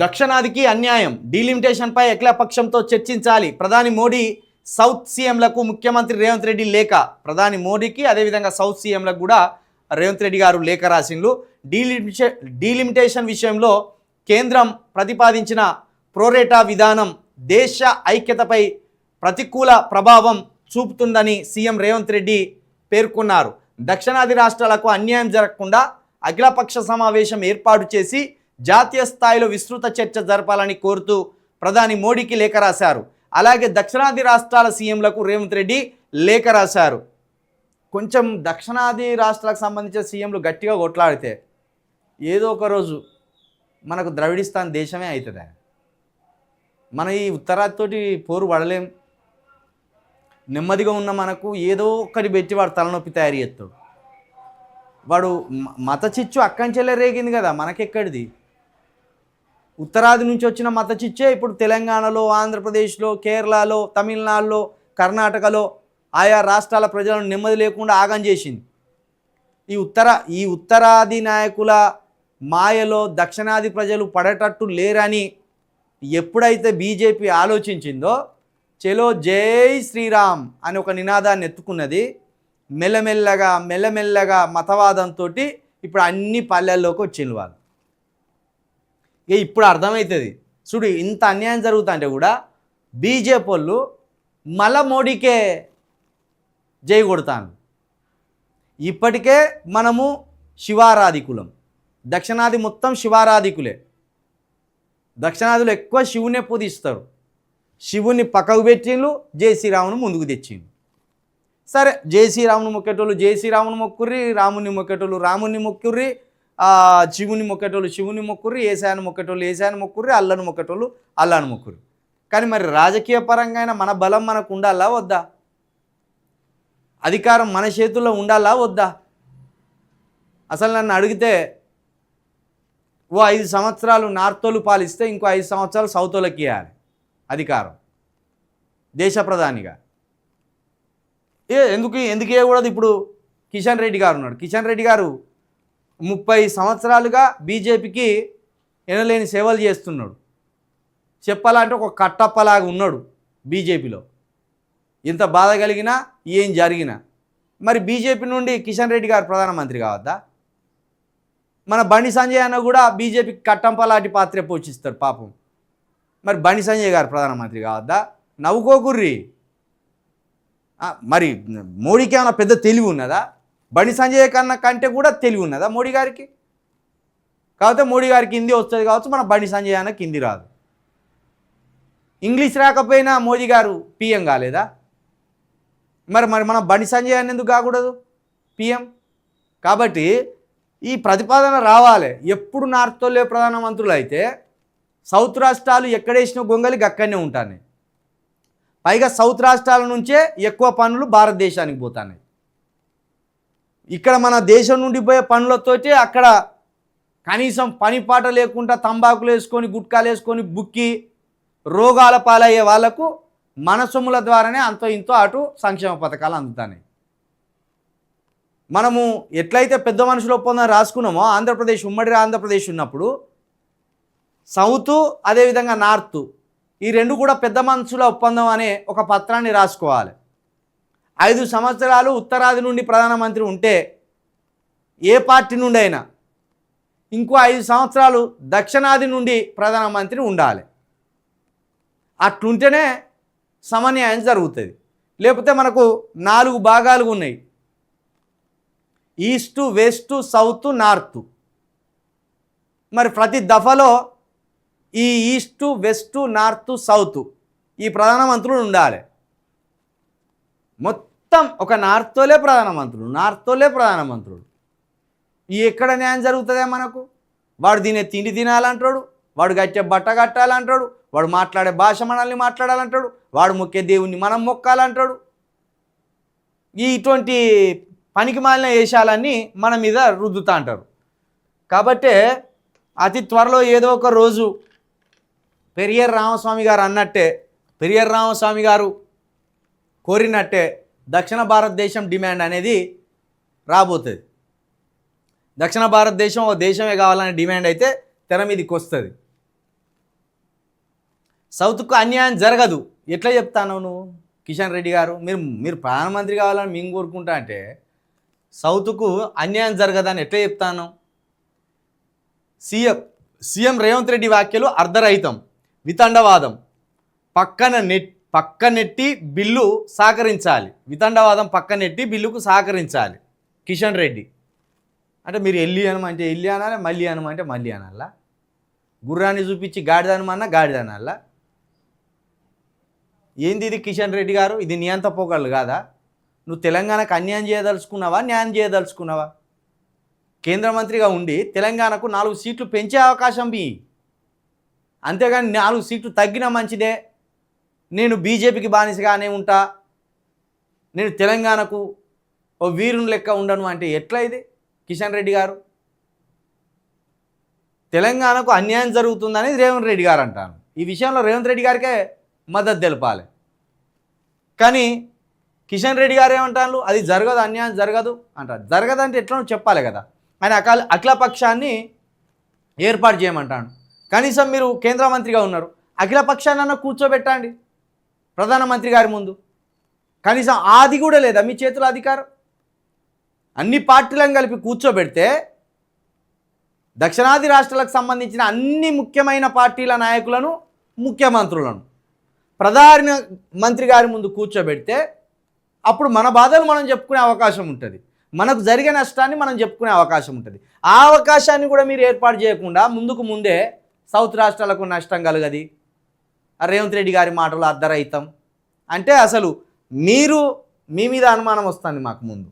దక్షిణాదికి అన్యాయం, డీలిమిటేషన్పై ఏకపక్షంతో చర్చించాలి. ప్రధాని మోడీ సౌత్ సీఎంలకు ముఖ్యమంత్రి రేవంత్ రెడ్డి లేఖ. ప్రధాని మోడీకి అదేవిధంగా సౌత్ సీఎంలకు కూడా రేవంత్ రెడ్డి గారు లేఖ రాసిండ్రు. డీలిమిటేషన్ విషయంలో కేంద్రం ప్రతిపాదించిన ప్రోరేటా విధానం దేశ ఐక్యతపై ప్రతికూల ప్రభావం చూపుతుందని సీఎం రేవంత్ రెడ్డి పేర్కొన్నారు. దక్షిణాది రాష్ట్రాలకు అన్యాయం జరగకుండా అఖిలపక్ష సమావేశం ఏర్పాటు చేసి జాతీయ స్థాయిలో విస్తృత చర్చ జరపాలని కోరుతూ ప్రధాని మోడీకి లేఖ రాశారు. అలాగే దక్షిణాది రాష్ట్రాల సీఎంలకు రేవంత్ రెడ్డి లేఖ రాశారు. కొంచెం దక్షిణాది రాష్ట్రాలకు సంబంధించిన సీఎంలు గట్టిగా కొట్లాడితే ఏదో ఒక రోజు మనకు ద్రవిడిస్తాన్ దేశమే అవుతుంది. మన ఈ ఉత్తరాదితోటి పోరు పడలేం. నెమ్మదిగా ఉన్న మనకు ఏదో ఒక్కటి పెట్టి వాడు తలనొప్పి తయారు చేస్తాడు. వాడు మత చిచ్చు అక్కంచెల్లే రేగింది కదా, మనకెక్కడిది? ఉత్తరాది నుంచి వచ్చిన మత చిచ్చే ఇప్పుడు తెలంగాణలో, ఆంధ్రప్రదేశ్లో, కేరళలో, తమిళనాడులో, కర్ణాటకలో ఆయా రాష్ట్రాల ప్రజలను నెమ్మది లేకుండా ఆగం చేసింది. ఈ ఉత్తరాది నాయకుల మాయలో దక్షిణాది ప్రజలు పడేటట్టు లేరని ఎప్పుడైతే బీజేపీ ఆలోచించిందో, చలో జై శ్రీరామ్ అని ఒక నినాదాన్ని ఎత్తుకున్నది. మెల్లమెల్లగా మతవాదంతో ఇప్పుడు అన్ని పల్లెల్లోకి వచ్చింది వాళ్ళు. ఇప్పుడు అర్థమవుతుంది. చూడు, ఇంత అన్యాయం జరుగుతుంటే కూడా బీజేపీ వాళ్ళు మళ్ళా మోడీకే జై కొడతాను. ఇప్పటికే మనము శివారాధికులం. దక్షిణాది మొత్తం శివారాధికులే. దక్షిణాదిలో ఎక్కువ శివునే పూజిస్తారు. శివుని పక్కకు పెట్టిండ్రు, జై శ్రీరామును ముందుకు తెచ్చిండ్రు. సరే, జై శ్రీరాముని మొక్కేటోళ్ళు జై శ్రీరాముని మొక్కుర్రి, రాముని మొక్కేటోళ్ళు రాముని మొక్కుర్రి, శివుని మొక్కేటోళ్ళు శివుని మొక్కుర్రి, ఏసాయని మొక్కేటోళ్ళు ఏసాయని మొక్కుర్రి, అల్లను మొక్కేటోళ్ళు అల్లాను మొక్కుర్రి. కానీ మరి రాజకీయ పరంగా మన బలం మనకు ఉండాలా వద్దా? అధికారం మన చేతుల్లో ఉండాలా వద్దా? అసలు నన్ను అడిగితే ఓ 5 సంవత్సరాలు నార్తోలు పాలిస్తే ఇంకో 5 సంవత్సరాలు సౌతోలకి ఇవ్వాలి అధికారం దేశ ప్రధానిగా. ఎందుకు ఇవ్వకూడదు? ఇప్పుడు కిషన్ రెడ్డి గారు ఉన్నాడు. కిషన్ రెడ్డి గారు 30 సంవత్సరాలుగా బీజేపీకి ఎనలేని సేవలు చేస్తున్నాడు. చెప్పాలంటే ఒక కట్టప్పలాగా ఉన్నాడు బీజేపీలో. ఇంత బాధ కలిగినా ఏం జరిగినా. మరి బీజేపీ నుండి కిషన్ రెడ్డి గారు ప్రధానమంత్రి కావద్దా? మన బండి సంజయ్ అన్న కూడా బీజేపీకి కట్టంపలాంటి పాత్ర పోషిస్తారు పాపం. మరి బండి సంజయ్ గారు ప్రధానమంత్రి కావద్దా? నవ్వుకోకుర్రి. మరి మోడీకి ఏమైనా పెద్ద తెలివి ఉన్నదా? బండి సంజయ్ కంటే కూడా తెలివి ఉన్నదా మోడీ గారికి? కాకపోతే మోడీ గారికి హిందీ వస్తుంది కావచ్చు, మన బండి సంజయ్ అన్నకి హిందీ రాదు. ఇంగ్లీష్ రాకపోయినా మోదీ గారు పిఎం కాలేదా? మరి మన బండి సంజయ్ అన్న ఎందుకు కాకూడదు పిఎం? కాబట్టి ఈ ప్రతిపాదన రావాలి. ఎప్పుడు నార్త్లో ప్రధానమంత్రులు అయితే సౌత్ రాష్ట్రాలు ఎక్కడేసిన గొంగలి అక్కడనే ఉంటాయి. పైగా సౌత్ రాష్ట్రాల నుంచే ఎక్కువ పనులు భారతదేశానికి పోతున్నాయి. ఇక్కడ మన దేశం నుండి పోయే పనులతోటే అక్కడ కనీసం పని పాట లేకుండా తంబాకులు వేసుకొని గుట్కాలు వేసుకొని బుక్కి రోగాల పాలయ్యే వాళ్లకు మన సొమ్ముల ద్వారానే అంతో ఇంతో అటు సంక్షేమ పథకాలు అందుతాయి. మనము ఎట్లయితే పెద్ద మనుషుల ఒప్పందం రాసుకున్నామో, ఆంధ్రప్రదేశ్ ఉమ్మడి ఆంధ్రప్రదేశ్ ఉన్నప్పుడు సౌత్ అదేవిధంగా నార్త్ ఈ రెండు కూడా పెద్ద మనుషుల ఒప్పందం అనే ఒక పత్రాన్ని రాసుకోవాలి. 5 సంవత్సరాలు ఉత్తరాది నుండి ప్రధానమంత్రి ఉంటే ఏ పార్టీ నుండి అయినా ఇంకో 5 సంవత్సరాలు దక్షిణాది నుండి ప్రధానమంత్రి ఉండాలి. అట్లుంటేనే సమన్యాయం జరుగుతుంది. లేకపోతే మనకు 4 భాగాలుగా ఉన్నాయి: ఈస్టు, వెస్ట్, సౌత్, నార్త్. మరి ప్రతి దఫలో ఈ ఈస్టు, వెస్ట్, నార్త్, సౌత్ ఈ ప్రధానమంత్రులు ఉండాలి. మొత్తం ఒక నార్త్తోలే ప్రధానమంత్రులు. ఎక్కడ న్యాయం జరుగుతుందే మనకు? వాడు తినే తిండి తినాలంటాడు, వాడు కట్టే బట్ట కట్టాలంటాడు, వాడు మాట్లాడే భాష మనల్ని మాట్లాడాలంటాడు, వాడు మొక్కే దేవుణ్ణి మనం మొక్కాలంటాడు. ఇటువంటి పనికి మాలిన వేషాలన్నీ మన మీద రుద్దుతా అంటారు. కాబట్టే అతి త్వరలో ఏదో ఒక రోజు పెరియర్ రామస్వామి గారు అన్నట్టే, పెరియర్ రామస్వామి గారు కోరినట్టే దక్షిణ భారతదేశం డిమాండ్ అనేది రాబోతుంది. దక్షిణ భారతదేశం ఒక దేశమే కావాలనే డిమాండ్ అయితే తెర మీదకి వస్తుంది. సౌత్కు అన్యాయం జరగదు ఎట్లా చెప్తాను నువ్వు కిషన్ రెడ్డి గారు? మీరు ప్రధానమంత్రి కావాలని మేము కోరుకుంటా అంటే సౌత్కు అన్యాయం జరగదని ఎట్లా చెప్తాను? సీఎం రేవంత్ రెడ్డి వ్యాఖ్యలు అర్ధరహితం, వితండవాదం, పక్కనెట్టి బిల్లు సహకరించాలి, వితండవాదం పక్కనెట్టి బిల్లుకు సహకరించాలి కిషన్ రెడ్డి. అంటే మీరు ఎల్లి అనమంటే ఎల్లి అనాలి, మళ్ళీ అనమంటే మళ్ళీ అనాలా? గుర్రాన్ని చూపించి గాడిద అనమన్నా గాడిద అనాలా? ఏంది ఇది కిషన్ రెడ్డి గారు? ఇది నీ అంత పోగలరు కాదా? నువ్వు తెలంగాణకు అన్యాయం చేయదలుచుకున్నావా, న్యాయం చేయదలుచుకున్నావా? కేంద్ర మంత్రిగా ఉండి తెలంగాణకు 4 సీట్లు పెంచే అవకాశం మీ, అంతేగాని 4 సీట్లు తగ్గినా మంచిదే, నేను బీజేపీకి బానిసగానే ఉంటా, నేను తెలంగాణకు ఓ వీరుని లెక్క ఉండను అంటే ఎట్లా ఇది కిషన్ రెడ్డి గారు? తెలంగాణకు అన్యాయం జరుగుతుందని రేవంత్ రెడ్డి గారు అంటాను. ఈ విషయంలో రేవంత్ రెడ్డి గారికే మద్దతు తెలపాలి. కానీ కిషన్ రెడ్డి గారు ఏమంటారు? అది జరగదు, అన్యాయం జరగదు అంటారు. జరగదంటే ఎట్లా చెప్పాలి కదా. ఆయన అఖిలపక్షాన్ని ఏర్పాటు చేయమంటాడు. కనీసం మీరు కేంద్ర మంత్రిగా ఉన్నారు, అఖిలపక్షాన్ని కూర్చోబెట్టండి ప్రధానమంత్రి గారి ముందు. కనీసం అది కూడా లేదా మీ చేతిలో అధికారం? అన్ని పార్టీలను కలిపి కూర్చోబెడితే దక్షిణాది రాష్ట్రాలకు సంబంధించిన అన్ని ముఖ్యమైన పార్టీల నాయకులను, ముఖ్యమంత్రులను ప్రధాన మంత్రి గారి ముందు కూర్చోబెడితే అప్పుడు మన బాధలు మనం చెప్పుకునే అవకాశం ఉంటుంది, మనకు జరిగే నష్టాన్ని మనం చెప్పుకునే అవకాశం ఉంటుంది. ఆ అవకాశాన్ని కూడా మీరు ఏర్పాటు చేయకుండా ముందే సౌత్ రాష్ట్రాలకు నష్టం కలగది, రేవంత్ రెడ్డి గారి మాటలు అర్ధరహితం అంటే అసలు మీ మీద అనుమానం వస్తుంది మాకు ముందు.